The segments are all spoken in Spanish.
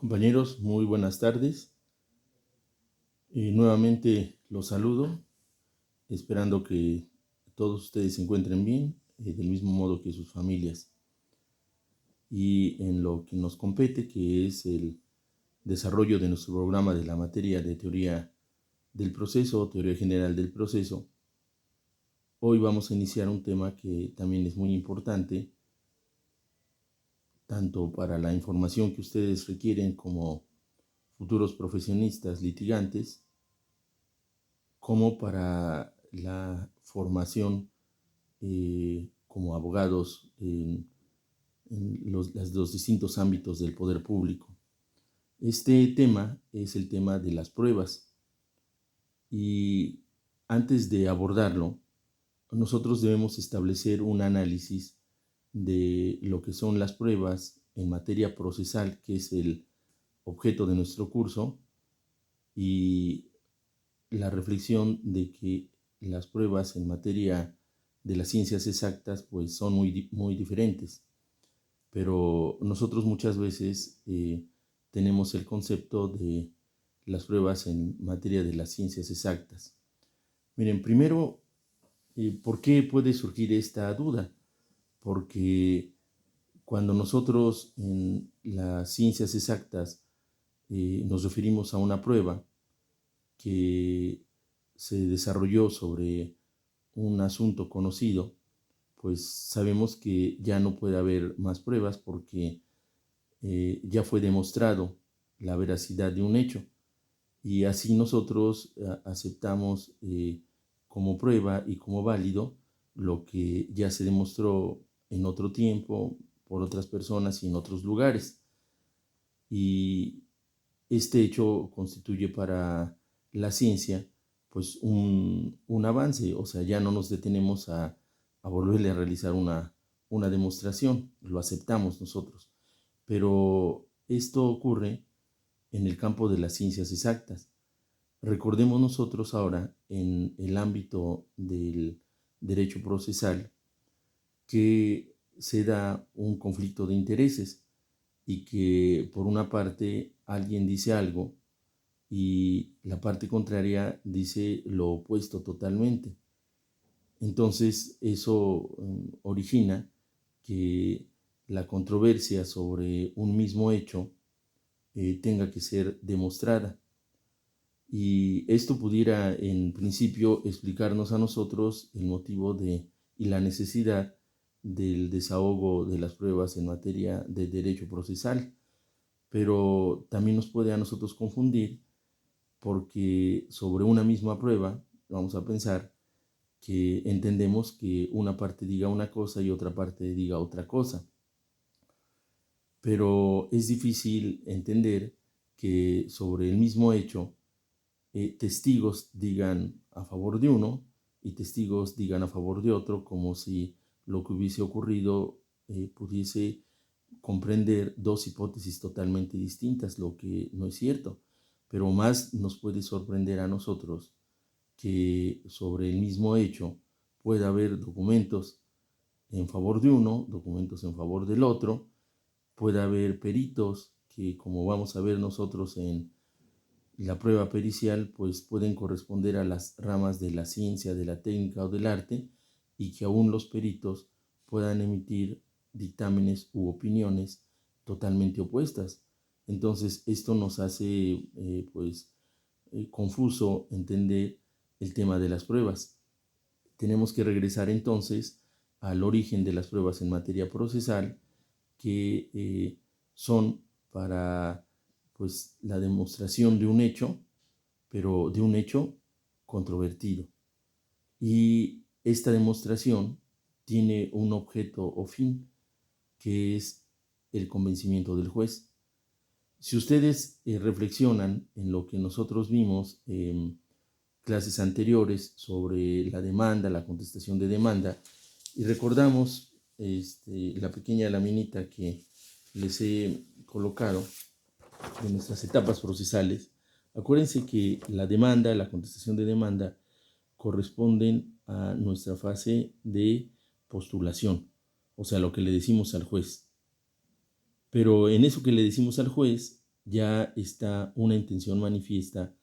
Compañeros, muy buenas tardes. Nuevamente los saludo, esperando que todos ustedes se encuentren bien, del mismo modo que sus familias. Y en lo que nos compete, que es el desarrollo de nuestro programa de la materia de teoría del proceso, teoría general del proceso, hoy vamos a iniciar un tema que también es muy importante, tanto para la información que ustedes requieren como futuros profesionistas litigantes, como para la formación como abogados en los distintos ámbitos del poder público. Este tema es el tema de las pruebas y antes de abordarlo, nosotros debemos establecer un análisis de lo que son las pruebas en materia procesal, que es el objeto de nuestro curso, y la reflexión de que las pruebas en materia de las ciencias exactas pues son muy diferentes, pero nosotros muchas veces tenemos el concepto de las pruebas en materia de las ciencias exactas. Miren, primero, ¿por qué puede surgir esta duda? Porque cuando nosotros en las ciencias exactas nos referimos a una prueba que se desarrolló sobre un asunto conocido, pues sabemos que ya no puede haber más pruebas porque ya fue demostrado la veracidad de un hecho y así nosotros aceptamos como prueba y como válido lo que ya se demostró en otro tiempo por otras personas y en otros lugares. Y este hecho constituye para la ciencia pues un avance, o sea, ya no nos detenemos a volverle a realizar una demostración, lo aceptamos nosotros. Pero esto ocurre en el campo de las ciencias exactas. Recordemos nosotros ahora en el ámbito del derecho procesal que se da un conflicto de intereses y que por una parte alguien dice algo y la parte contraria dice lo opuesto totalmente. Entonces eso origina que la controversia sobre un mismo hecho tenga que ser demostrada. Y esto pudiera en principio explicarnos a nosotros el motivo y la necesidad del desahogo de las pruebas en materia de derecho procesal, pero también nos puede a nosotros confundir porque sobre una misma prueba vamos a pensar que entendemos que una parte diga una cosa y otra parte diga otra cosa. Pero es difícil entender que sobre el mismo hecho testigos digan a favor de uno y testigos digan a favor de otro, como si lo que hubiese ocurrido pudiese comprender dos hipótesis totalmente distintas, lo que no es cierto. Pero más nos puede sorprender a nosotros que sobre el mismo hecho pueda haber documentos en favor de uno, documentos en favor del otro, puede haber peritos que, como vamos a ver nosotros en la prueba pericial, pues pueden corresponder a las ramas de la ciencia, de la técnica o del arte, y que aún los peritos puedan emitir dictámenes u opiniones totalmente opuestas. Entonces esto nos hace confuso entender el tema de las pruebas. Tenemos que regresar entonces al origen de las pruebas en materia procesal, que son para pues, la demostración de un hecho, pero de un hecho controvertido. Y esta demostración tiene un objeto o fin, que es el convencimiento del juez. Si ustedes reflexionan en lo que nosotros vimos en clases anteriores sobre la demanda, la contestación de demanda, y recordamos la pequeña laminita que les he colocado en nuestras etapas procesales, acuérdense que la demanda, la contestación de demanda, corresponden a nuestra fase de postulación, o sea, lo que le decimos al juez. Pero en eso que le decimos al juez, ya está una intención manifiesta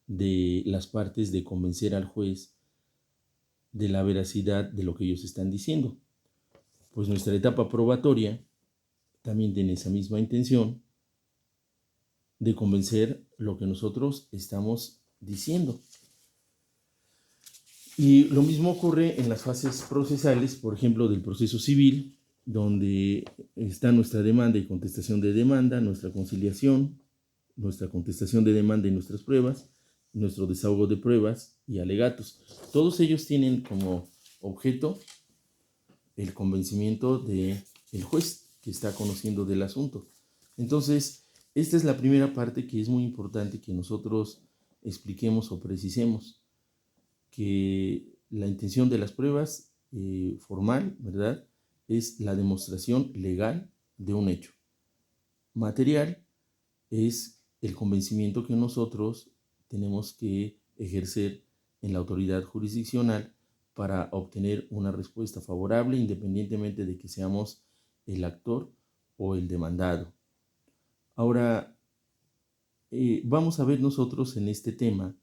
de las partes de convencer al juez de la veracidad de lo que ellos están diciendo. Pues nuestra etapa probatoria también tiene esa misma intención de convencer lo que nosotros estamos diciendo. Y lo mismo ocurre en las fases procesales, por ejemplo, del proceso civil, donde está nuestra demanda y contestación de demanda, nuestra conciliación, nuestra contestación de demanda y nuestras pruebas, nuestro desahogo de pruebas y alegatos. Todos ellos tienen como objeto el convencimiento del juez que está conociendo del asunto. Entonces, esta es la primera parte que es muy importante que nosotros expliquemos o precisemos, que la intención de las pruebas formal, ¿verdad?, es la demostración legal de un hecho. Material es el convencimiento que nosotros tenemos que ejercer en la autoridad jurisdiccional para obtener una respuesta favorable, independientemente de que seamos el actor o el demandado. Ahora, vamos a ver nosotros en este tema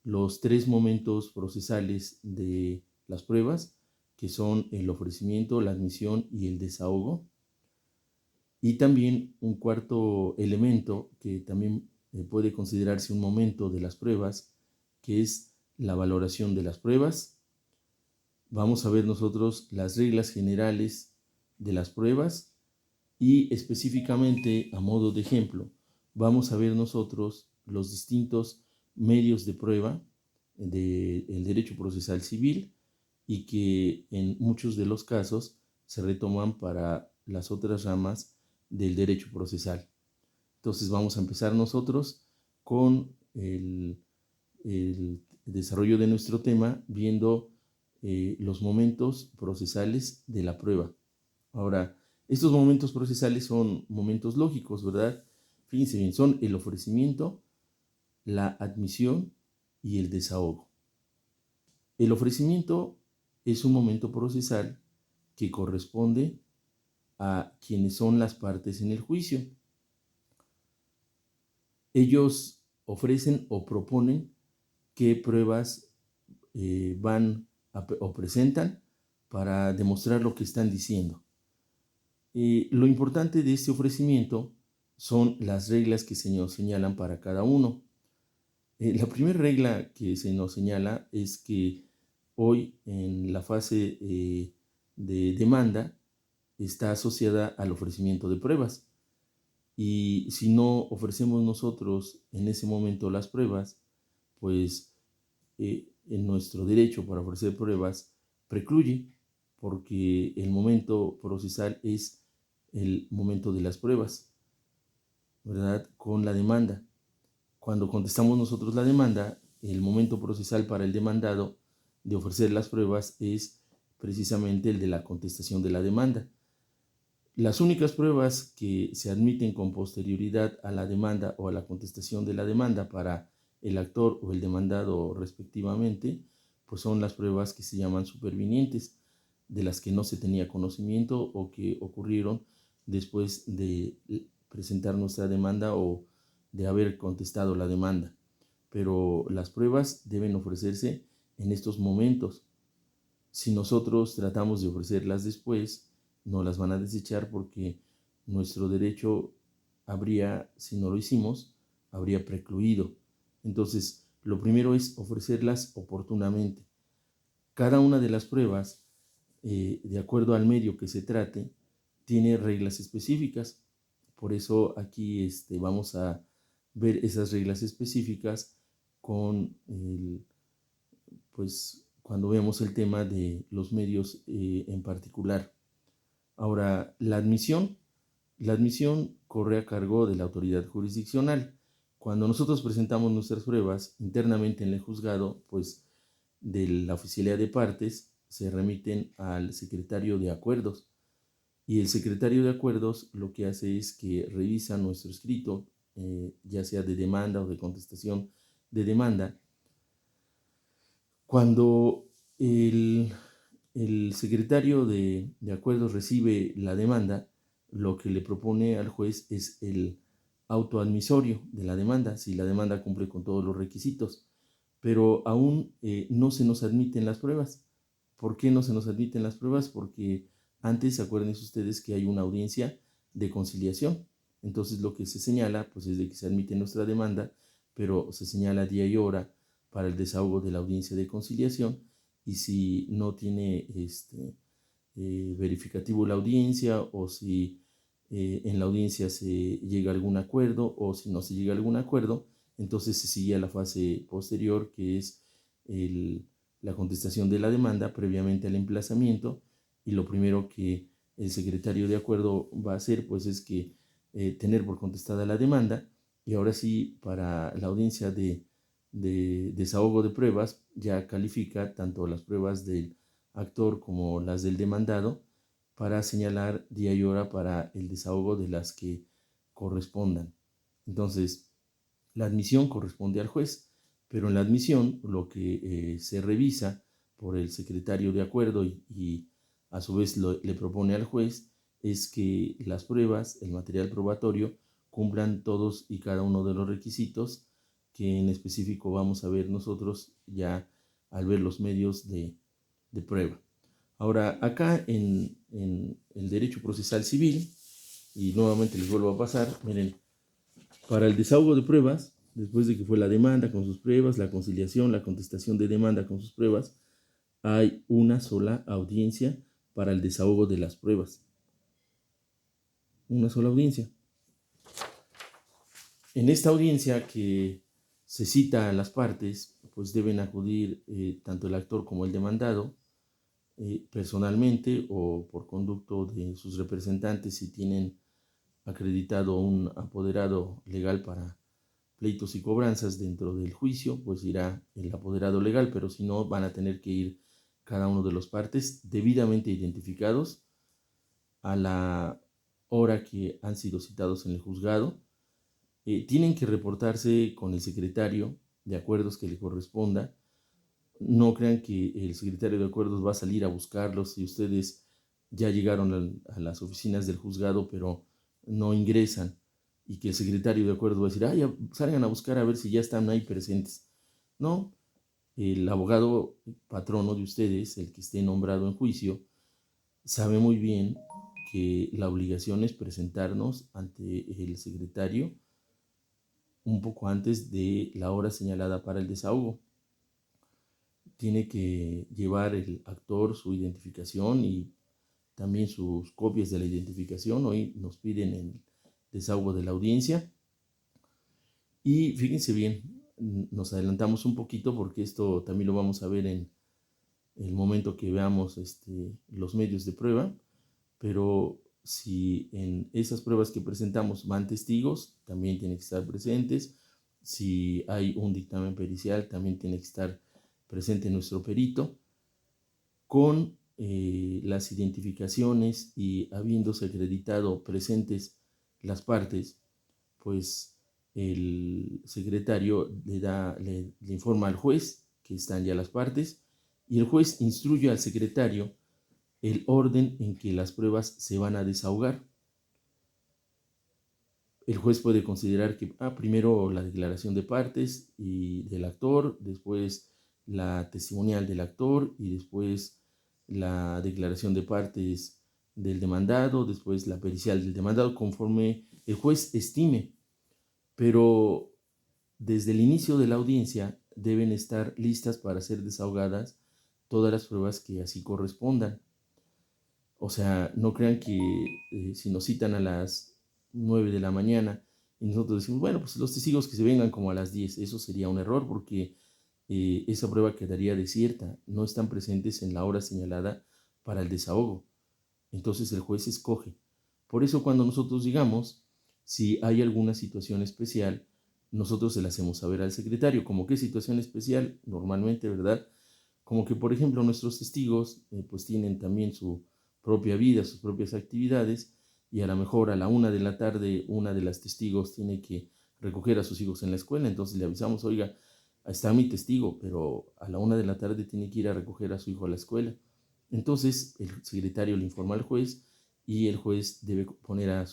los tres momentos procesales de las pruebas, que son el ofrecimiento, la admisión y el desahogo. Y también un cuarto elemento que también puede considerarse un momento de las pruebas, que es la valoración de las pruebas. Vamos a ver nosotros las reglas generales de las pruebas y específicamente, a modo de ejemplo, vamos a ver nosotros los distintos medios de prueba del derecho procesal civil y que en muchos de los casos se retoman para las otras ramas del derecho procesal. Entonces vamos a empezar nosotros con el desarrollo de nuestro tema viendo los momentos procesales de la prueba. Ahora, estos momentos procesales son momentos lógicos, ¿verdad? Fíjense bien, son el ofrecimiento, la admisión y el desahogo. El ofrecimiento es un momento procesal que corresponde a quienes son las partes en el juicio. Ellos ofrecen o proponen qué pruebas o presentan para demostrar lo que están diciendo. Lo importante de este ofrecimiento son las reglas que se nos señalan para cada uno. La primera regla que se nos señala es que hoy en la fase de demanda está asociada al ofrecimiento de pruebas. Y si no ofrecemos nosotros en ese momento las pruebas, pues en nuestro derecho para ofrecer pruebas precluye, porque el momento procesal es el momento de las pruebas, ¿verdad?, con la demanda. Cuando contestamos nosotros la demanda, el momento procesal para el demandado de ofrecer las pruebas es precisamente el de la contestación de la demanda. Las únicas pruebas que se admiten con posterioridad a la demanda o a la contestación de la demanda para el actor o el demandado respectivamente, pues son las pruebas que se llaman supervinientes, de las que no se tenía conocimiento o que ocurrieron después de presentar nuestra demanda o de haber contestado la demanda. Pero las pruebas deben ofrecerse en estos momentos. Si nosotros tratamos de ofrecerlas después, no las van a desechar porque nuestro derecho habría, si no lo hicimos, habría precluido. Entonces, lo primero es ofrecerlas oportunamente. Cada una de las pruebas, de acuerdo al medio que se trate, tiene reglas específicas. Por eso aquí vamos a ver esas reglas específicas con cuando vemos el tema de los medios en particular. Ahora, la admisión corre a cargo de la autoridad jurisdiccional. Cuando nosotros presentamos nuestras pruebas internamente en el juzgado, pues de la oficialía de partes se remiten al secretario de acuerdos. Y el secretario de acuerdos lo que hace es que revisa nuestro escrito, ya sea de demanda o de contestación de demanda. Cuando el secretario de acuerdos recibe la demanda, lo que le propone al juez es el autoadmisorio de la demanda, si la demanda cumple con todos los requisitos, pero aún no se nos admiten las pruebas. ¿Por qué no se nos admiten las pruebas? Porque antes, acuérdense ustedes que hay una audiencia de conciliación. Entonces lo que se señala pues es de que se admite nuestra demanda, pero se señala día y hora para el desahogo de la audiencia de conciliación, y si no tiene verificativo la audiencia, o si en la audiencia se llega a algún acuerdo, o si no se llega a algún acuerdo, entonces se sigue a la fase posterior, que es la contestación de la demanda previamente al emplazamiento. Y lo primero que el secretario de acuerdo va a hacer pues es que tener por contestada la demanda, y ahora sí, para la audiencia de desahogo de pruebas, ya califica tanto las pruebas del actor como las del demandado, para señalar día y hora para el desahogo de las que correspondan. Entonces, la admisión corresponde al juez, pero en la admisión lo que se revisa por el secretario de acuerdo y a su vez le propone al juez es que las pruebas, el material probatorio, cumplan todos y cada uno de los requisitos que en específico vamos a ver nosotros ya al ver los medios de prueba. Ahora, acá en el derecho procesal civil, y nuevamente les vuelvo a pasar, miren, para el desahogo de pruebas, después de que fue la demanda con sus pruebas, la conciliación, la contestación de demanda con sus pruebas, hay una sola audiencia para el desahogo de las pruebas. Una sola audiencia. En esta audiencia que se cita a las partes, pues deben acudir tanto el actor como el demandado, personalmente o por conducto de sus representantes, si tienen acreditado un apoderado legal para pleitos y cobranzas dentro del juicio, pues irá el apoderado legal, pero si no, van a tener que ir cada uno de los partes debidamente identificados a la hora que han sido citados en el juzgado. Tienen que reportarse con el secretario de acuerdos que le corresponda. No crean que el secretario de acuerdos va a salir a buscarlos si ustedes ya llegaron a las oficinas del juzgado, pero no ingresan, y que el secretario de acuerdos va a decir, ya salgan a buscar a ver si ya están ahí presentes. No, el abogado patrono de ustedes, el que esté nombrado en juicio, sabe muy bien que la obligación es presentarnos ante el secretario un poco antes de la hora señalada para el desahogo. Tiene que llevar el actor su identificación y también sus copias de la identificación. Hoy nos piden el desahogo de la audiencia. Y fíjense bien, nos adelantamos un poquito porque esto también lo vamos a ver en el momento que veamos los medios de prueba, pero si en esas pruebas que presentamos van testigos, también tienen que estar presentes. Si hay un dictamen pericial, también tiene que estar presente nuestro perito, con las identificaciones, y habiéndose acreditado presentes las partes, pues el secretario le informa al juez que están ya las partes, y el juez instruye al secretario el orden en que las pruebas se van a desahogar. El juez puede considerar que primero la declaración de partes y del actor, después la testimonial del actor, y después la declaración de partes del demandado, después la pericial del demandado, conforme el juez estime. Pero desde el inicio de la audiencia deben estar listas para ser desahogadas todas las pruebas que así correspondan. O sea, no crean que si nos citan a las 9 de la mañana y nosotros decimos, bueno, pues los testigos que se vengan como a las 10, eso sería un error, porque esa prueba quedaría desierta, no están presentes en la hora señalada para el desahogo. Entonces el juez escoge. Por eso cuando nosotros digamos, si hay alguna situación especial, nosotros se la hacemos saber al secretario. ¿Cómo qué situación especial? Normalmente, ¿verdad? Como que, por ejemplo, nuestros testigos pues tienen también su propia vida, sus propias actividades, y a lo mejor a la 1 de la tarde una de las testigos tiene que recoger a sus hijos en la escuela, entonces le avisamos, oiga, está mi testigo, pero a la 1 de la tarde tiene que ir a recoger a su hijo a la escuela. Entonces el secretario le informa al juez, y el juez debe poner a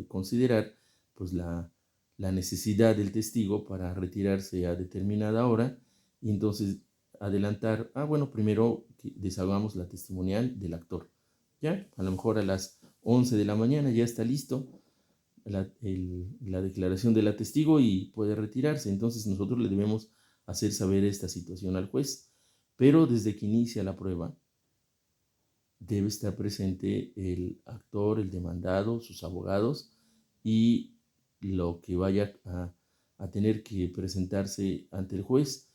considerar pues la la necesidad del testigo para retirarse a determinada hora y entonces adelantar, bueno, primero desahogamos la testimonial del actor. Ya, a lo mejor a las 11 de la mañana ya está listo la declaración del testigo y puede retirarse. Entonces nosotros le debemos hacer saber esta situación al juez. Pero desde que inicia la prueba, debe estar presente el actor, el demandado, sus abogados y lo que vaya a tener que presentarse ante el juez.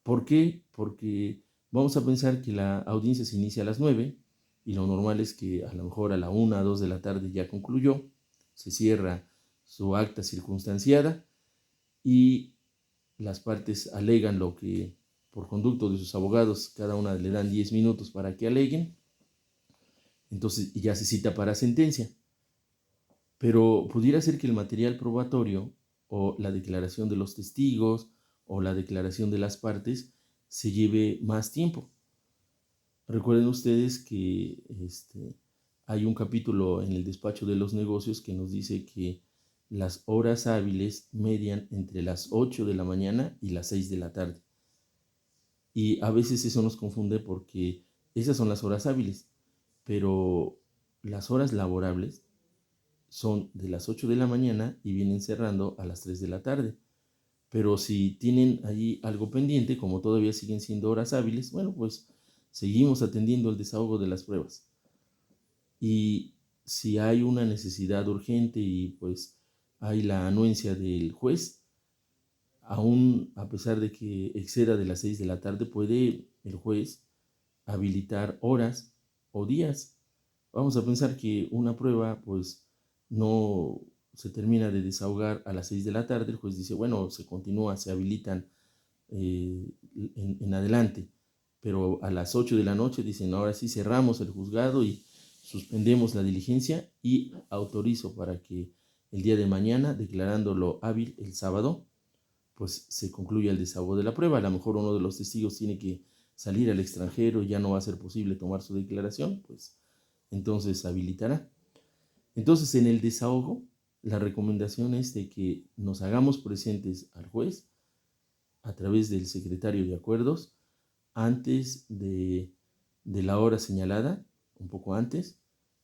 ¿Por qué? Porque vamos a pensar que la audiencia se inicia a las 9 y lo normal es que a lo mejor a la 1 o 2 de la tarde ya concluyó, se cierra su acta circunstanciada y las partes alegan lo que por conducto de sus abogados cada una le dan 10 minutos para que aleguen. Entonces ya se cita para sentencia. Pero pudiera ser que el material probatorio o la declaración de los testigos o la declaración de las partes se lleve más tiempo. Recuerden ustedes que hay un capítulo en el despacho de los negocios que nos dice que las horas hábiles median entre las 8 de la mañana y las 6 de la tarde. Y a veces eso nos confunde porque esas son las horas hábiles, pero las horas laborables son de las 8 de la mañana y vienen cerrando a las 3 de la tarde. Pero si tienen allí algo pendiente, como todavía siguen siendo horas hábiles, bueno, pues seguimos atendiendo el desahogo de las pruebas. Y si hay una necesidad urgente y pues hay la anuencia del juez, aún a pesar de que exceda de las 6 de la tarde, puede el juez habilitar horas o días. Vamos a pensar que una prueba pues no se termina de desahogar a las 6 de la tarde, el juez dice, bueno, se continúa, se habilitan en adelante, pero a las 8 de la noche dicen, ahora sí cerramos el juzgado y suspendemos la diligencia y autorizo para que el día de mañana, declarándolo hábil el sábado, pues se concluya el desahogo de la prueba. A lo mejor uno de los testigos tiene que salir al extranjero y ya no va a ser posible tomar su declaración, pues entonces habilitará. Entonces en el desahogo, la recomendación es de que nos hagamos presentes al juez a través del secretario de acuerdos antes de la hora señalada, un poco antes,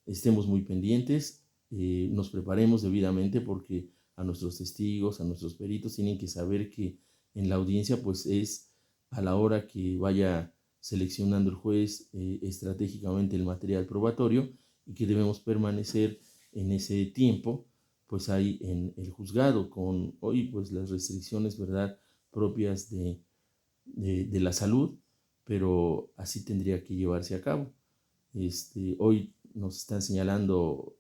estemos muy pendientes, nos preparemos debidamente porque a nuestros testigos, a nuestros peritos tienen que saber que en la audiencia pues es a la hora que vaya seleccionando el juez estratégicamente el material probatorio y que debemos permanecer en ese tiempo pues ahí en el juzgado con hoy pues las restricciones, ¿verdad?, propias de la salud, pero así tendría que llevarse a cabo. Hoy nos están señalando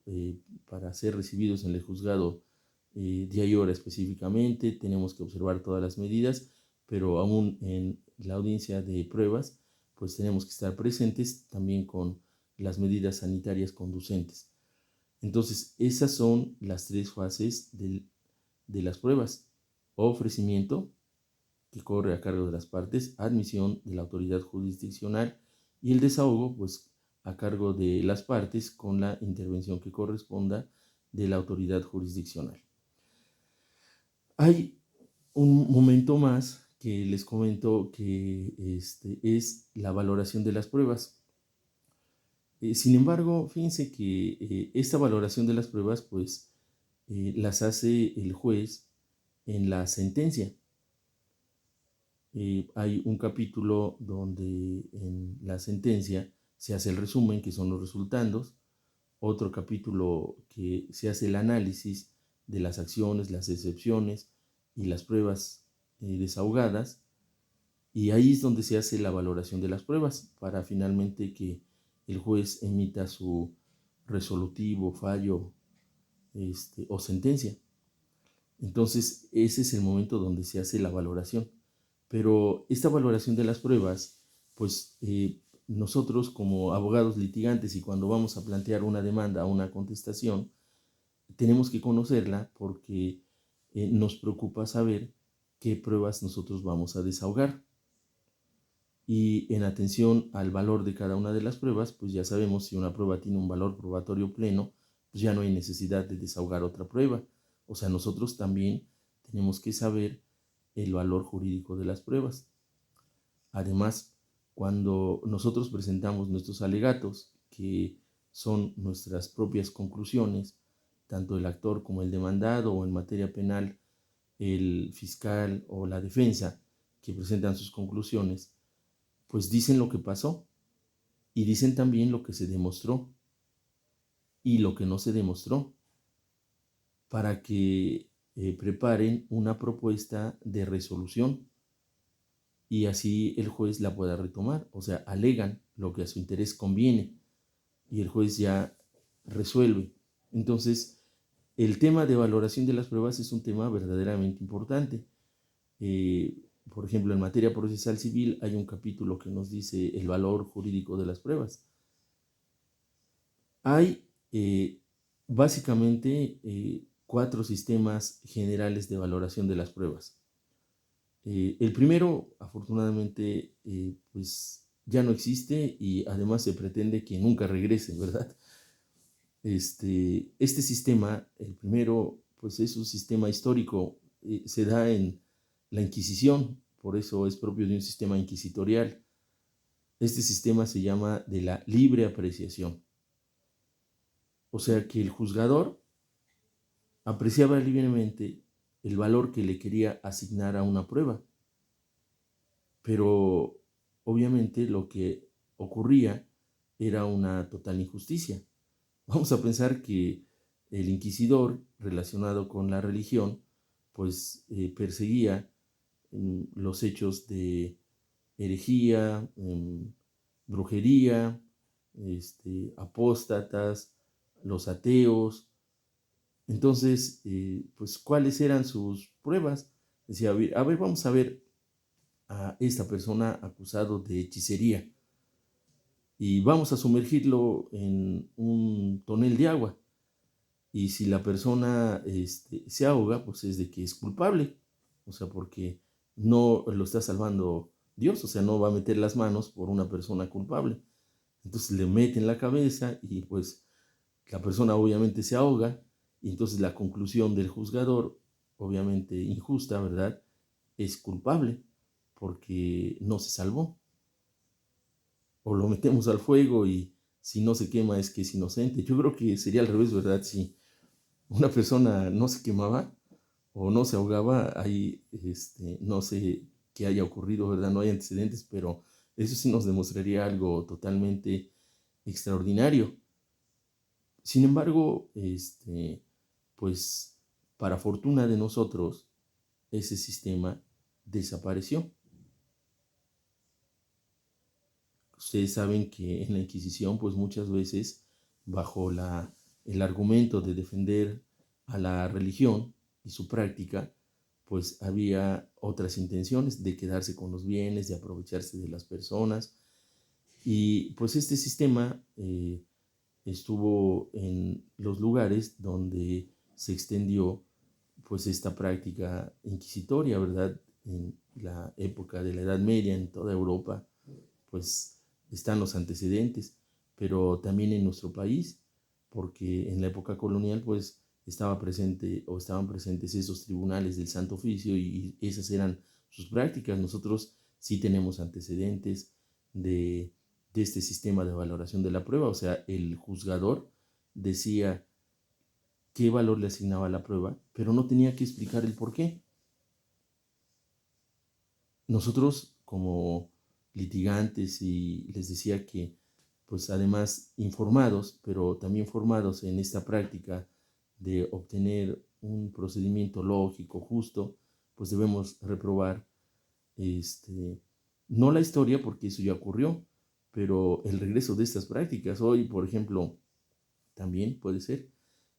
para ser recibidos en el juzgado día y hora específicamente, tenemos que observar todas las medidas, pero aún en la audiencia de pruebas, pues tenemos que estar presentes también con las medidas sanitarias conducentes. Entonces, esas son las tres fases de las pruebas: ofrecimiento, que corre a cargo de las partes, admisión de la autoridad jurisdiccional y el desahogo, pues a cargo de las partes con la intervención que corresponda de la autoridad jurisdiccional. Hay un momento más que les comento que es la valoración de las pruebas. Sin embargo, fíjense que esta valoración de las pruebas, pues, las hace el juez en la sentencia. Hay un capítulo donde en la sentencia se hace el resumen, que son los resultandos, otro capítulo que se hace el análisis de las acciones, las excepciones y las pruebas desahogadas, y ahí es donde se hace la valoración de las pruebas para finalmente que el juez emita su resolutivo, fallo o sentencia. Entonces ese es el momento donde se hace la valoración. Pero esta valoración de las pruebas, pues nosotros como abogados litigantes y cuando vamos a plantear una demanda o una contestación, tenemos que conocerla porque nos preocupa saber qué pruebas nosotros vamos a desahogar. Y en atención al valor de cada una de las pruebas, pues ya sabemos si una prueba tiene un valor probatorio pleno, pues ya no hay necesidad de desahogar otra prueba. O sea, nosotros también tenemos que saber el valor jurídico de las pruebas. Además, cuando nosotros presentamos nuestros alegatos, que son nuestras propias conclusiones, tanto el actor como el demandado, o en materia penal el fiscal o la defensa, que presentan sus conclusiones, pues dicen lo que pasó y dicen también lo que se demostró y lo que no se demostró, para que preparen una propuesta de resolución y así el juez la pueda retomar. O sea, alegan lo que a su interés conviene y el juez ya resuelve. Entonces, el tema de valoración de las pruebas es un tema verdaderamente importante. Eh, por ejemplo, en materia procesal civil hay un capítulo que nos dice el valor jurídico de las pruebas. Hay básicamente 4 sistemas generales de valoración de las pruebas. El primero, afortunadamente, pues ya no existe y además se pretende que nunca regrese, ¿verdad? Este sistema, el primero, pues es un sistema histórico, se da en la Inquisición, por eso es propio de un sistema inquisitorial. Este sistema se llama de la libre apreciación. O sea que el juzgador apreciaba libremente el valor que le quería asignar a una prueba, pero obviamente lo que ocurría era una total injusticia. Vamos a pensar que el inquisidor relacionado con la religión pues perseguía los hechos de herejía, brujería, apóstatas, los ateos. Entonces, pues, ¿cuáles eran sus pruebas? Decía, a ver, vamos a ver a esta persona acusado de hechicería y vamos a sumergirlo en un tonel de agua. Y si la persona se ahoga, pues es de que es culpable. O sea, porque no lo está salvando Dios, o sea, no va a meter las manos por una persona culpable. Entonces le meten la cabeza y pues la persona obviamente se ahoga y entonces la conclusión del juzgador, obviamente injusta, ¿verdad? Es culpable porque no se salvó. O lo metemos al fuego y si no se quema es que es inocente. Yo creo que sería al revés, ¿verdad? Si una persona no se quemaba o no se ahogaba, ahí no sé qué haya ocurrido, ¿verdad? No hay antecedentes, pero eso sí nos demostraría algo totalmente extraordinario. Sin embargo, pues para fortuna de nosotros, ese sistema desapareció. Ustedes saben que en la Inquisición, pues muchas veces, bajo el argumento de defender a la religión y su práctica, pues había otras intenciones de quedarse con los bienes, de aprovecharse de las personas. Y pues este sistema estuvo en los lugares donde se extendió pues esta práctica inquisitoria, ¿verdad? En la época de la Edad Media, en toda Europa, pues están los antecedentes, pero también en nuestro país, porque en la época colonial, pues estaba presente o estaban presentes esos tribunales del Santo Oficio y esas eran sus prácticas. Nosotros sí tenemos antecedentes de, de este sistema de valoración de la prueba, o sea, el juzgador decía qué valor le asignaba a la prueba, pero no tenía que explicar el por qué. Nosotros como litigantes, y les decía que pues además informados, pero también formados en esta práctica de obtener un procedimiento lógico, justo, pues debemos reprobar no la historia, porque eso ya ocurrió, pero el regreso de estas prácticas. Hoy, por ejemplo, también puede ser.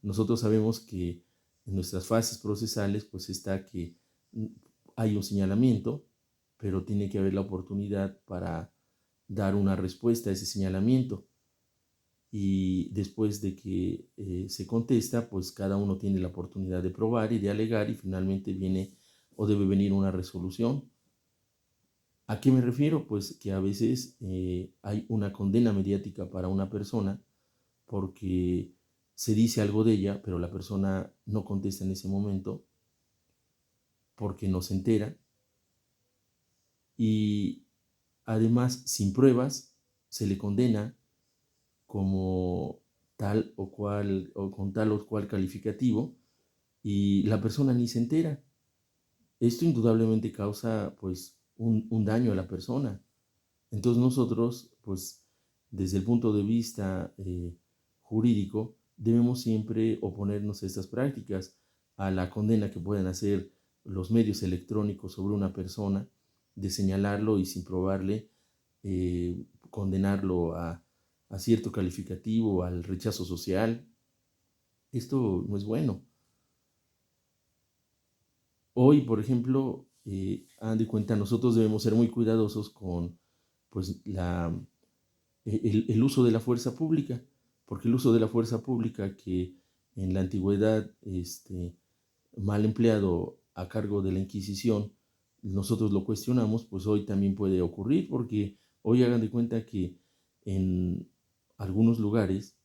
Nosotros sabemos que en nuestras fases procesales, pues está que hay un señalamiento, pero tiene que haber la oportunidad para dar una respuesta a ese señalamiento. Y después de que se contesta, pues cada uno tiene la oportunidad de probar y de alegar y finalmente viene o debe venir una resolución. ¿A qué me refiero? Pues que a veces hay una condena mediática para una persona porque se dice algo de ella, pero la persona no contesta en ese momento porque no se entera, y además sin pruebas se le condena como tal o cual o con tal o cual calificativo, y la persona ni se entera. Esto indudablemente causa pues un daño a la persona. Entonces nosotros pues desde el punto de vista jurídico debemos siempre oponernos a estas prácticas, a la condena que pueden hacer los medios electrónicos sobre una persona, de señalarlo y sin probarle condenarlo a cierto calificativo, al rechazo social. Esto no es bueno. Hoy, por ejemplo, hagan de cuenta, nosotros debemos ser muy cuidadosos con pues, el uso de la fuerza pública, porque el uso de la fuerza pública que en la antigüedad, mal empleado a cargo de la Inquisición, nosotros lo cuestionamos, pues hoy también puede ocurrir, porque hoy hagan de cuenta que en algunos lugares,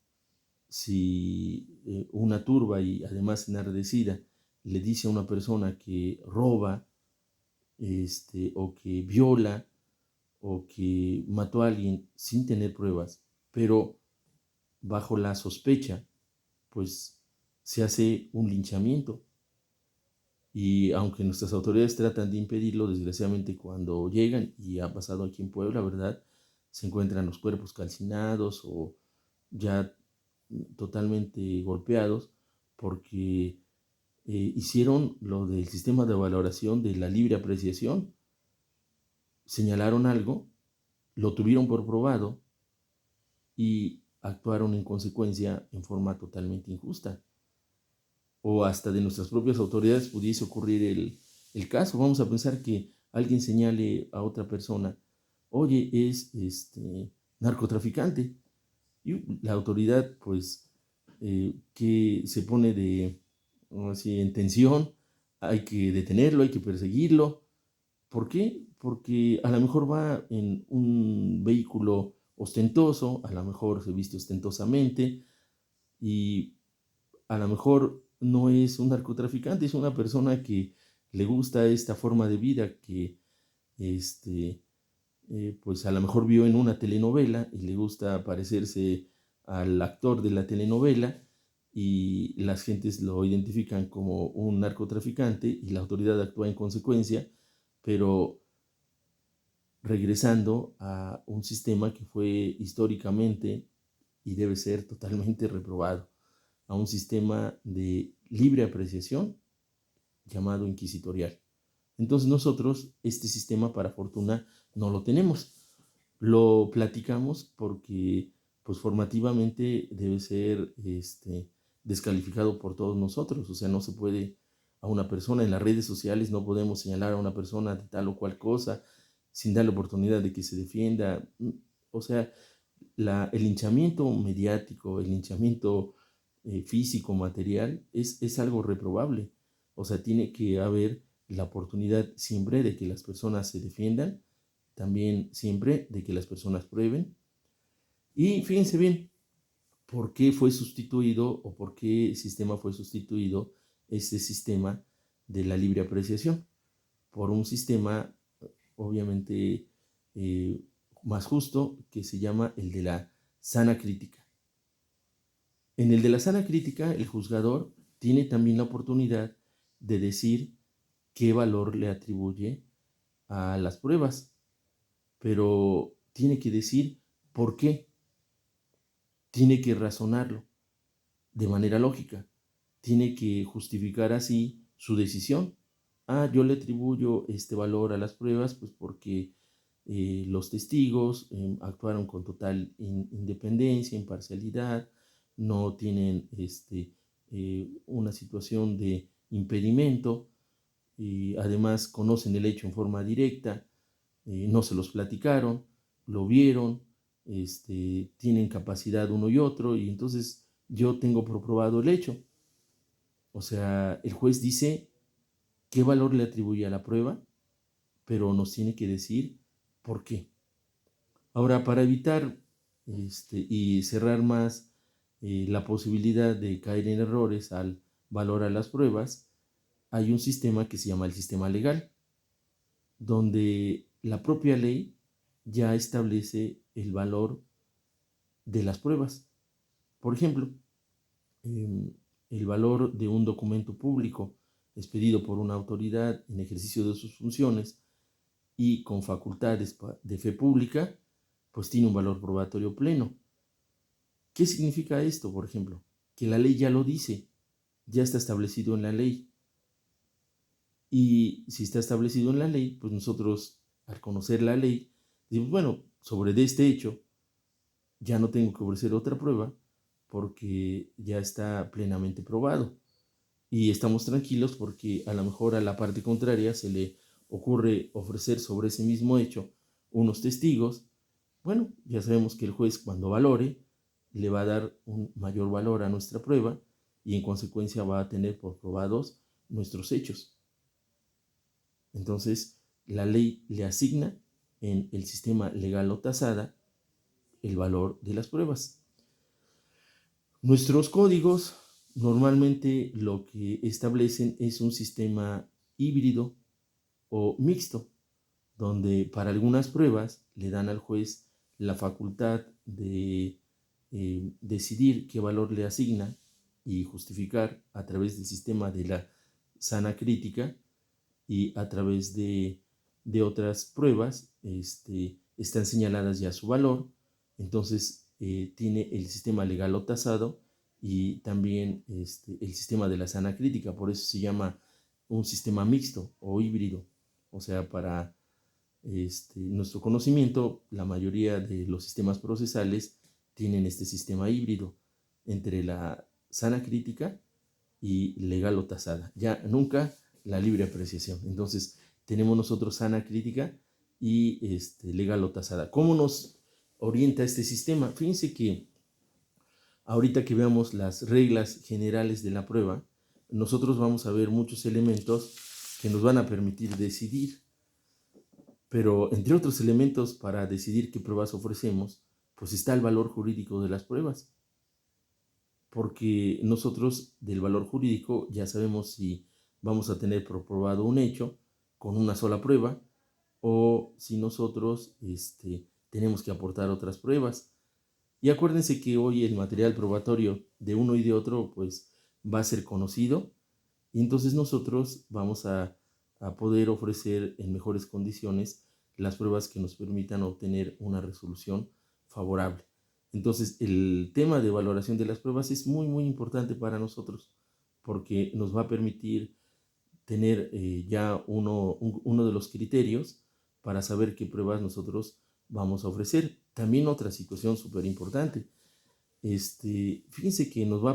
si una turba y además enardecida le dice a una persona que roba, o que viola, o que mató a alguien sin tener pruebas, pero bajo la sospecha, pues se hace un linchamiento. Y aunque nuestras autoridades tratan de impedirlo, desgraciadamente cuando llegan, y ha pasado aquí en Puebla, ¿verdad? Se encuentran los cuerpos calcinados o ya totalmente golpeados porque hicieron lo del sistema de valoración de la libre apreciación. Señalaron algo, lo tuvieron por probado y actuaron en consecuencia en forma totalmente injusta. O hasta de nuestras propias autoridades pudiese ocurrir el caso. Vamos a pensar que alguien señale a otra persona, oye, es narcotraficante. Y la autoridad, pues, que se pone así, en tensión, hay que detenerlo, hay que perseguirlo. ¿Por qué? Porque a lo mejor va en un vehículo ostentoso, a lo mejor se viste ostentosamente y a lo mejor no es un narcotraficante, es una persona que le gusta esta forma de vida que este, pues a lo mejor vio en una telenovela y le gusta parecerse al actor de la telenovela y las gentes lo identifican como un narcotraficante y la autoridad actúa en consecuencia, pero regresando a un sistema que fue históricamente y debe ser totalmente reprobado, a un sistema de libre apreciación llamado inquisitorial. Entonces nosotros este sistema, para fortuna, no lo tenemos. Lo platicamos porque pues formativamente debe ser descalificado por todos nosotros. O sea, no se puede a una persona en las redes sociales, no podemos señalar a una persona de tal o cual cosa sin darle oportunidad de que se defienda. O sea, el linchamiento mediático, el linchamiento físico, material, es algo reprobable. O sea, tiene que haber la oportunidad siempre de que las personas se defiendan, también siempre de que las personas prueben. Y fíjense bien, ¿por qué fue sustituido o por qué sistema fue sustituido este sistema de la libre apreciación? Por un sistema, obviamente, eh, más justo, que se llama el de la sana crítica. En el de la sana crítica, el juzgador tiene también la oportunidad de decir qué valor le atribuye a las pruebas, pero tiene que decir por qué, tiene que razonarlo de manera lógica, tiene que justificar así su decisión. Ah, yo le atribuyo este valor a las pruebas, pues porque los testigos actuaron con total independencia, imparcialidad, no tienen una situación de impedimento, y además conocen el hecho en forma directa, no se los platicaron, lo vieron, tienen capacidad uno y otro, y entonces yo tengo comprobado el hecho. O sea, el juez dice qué valor le atribuye a la prueba, pero nos tiene que decir por qué. Ahora, para evitar y cerrar más la posibilidad de caer en errores al valorar las pruebas, hay un sistema que se llama el sistema legal, donde la propia ley ya establece el valor de las pruebas. Por ejemplo, el valor de un documento público expedido por una autoridad en ejercicio de sus funciones y con facultades de fe pública, pues tiene un valor probatorio pleno. ¿Qué significa esto, por ejemplo? Que la ley ya lo dice, ya está establecido en la ley. Y si está establecido en la ley, pues nosotros, al conocer la ley, decimos, bueno, sobre este hecho, ya no tengo que ofrecer otra prueba porque ya está plenamente probado. Y estamos tranquilos porque a lo mejor a la parte contraria se le ocurre ofrecer sobre ese mismo hecho unos testigos. Bueno, ya sabemos que el juez, cuando valore, le va a dar un mayor valor a nuestra prueba y en consecuencia va a tener por probados nuestros hechos. Entonces, la ley le asigna en el sistema legal o tasada el valor de las pruebas. Nuestros códigos normalmente lo que establecen es un sistema híbrido o mixto, donde para algunas pruebas le dan al juez la facultad de decidir qué valor le asigna y justificar a través del sistema de la sana crítica, y a través de otras pruebas están señaladas ya su valor. Entonces tiene el sistema legal o tasado y también el sistema de la sana crítica. Por eso se llama un sistema mixto o híbrido. O sea, para nuestro conocimiento, la mayoría de los sistemas procesales tienen este sistema híbrido entre la sana crítica y legal o tasada. Ya nunca la libre apreciación. Entonces, tenemos nosotros sana crítica y legal o tasada. ¿Cómo nos orienta este sistema? Fíjense que ahorita que veamos las reglas generales de la prueba, nosotros vamos a ver muchos elementos que nos van a permitir decidir. Pero entre otros elementos para decidir qué pruebas ofrecemos, pues está el valor jurídico de las pruebas. Porque nosotros del valor jurídico ya sabemos si vamos a tener probado un hecho con una sola prueba o si nosotros tenemos que aportar otras pruebas. Y acuérdense que hoy el material probatorio de uno y de otro pues va a ser conocido y entonces nosotros vamos a poder ofrecer en mejores condiciones las pruebas que nos permitan obtener una resolución favorable. Entonces, el tema de valoración de las pruebas es muy, muy importante para nosotros porque nos va a permitir tener ya uno de los criterios para saber qué pruebas nosotros vamos a ofrecer. También otra situación súper importante. Fíjense que nos va a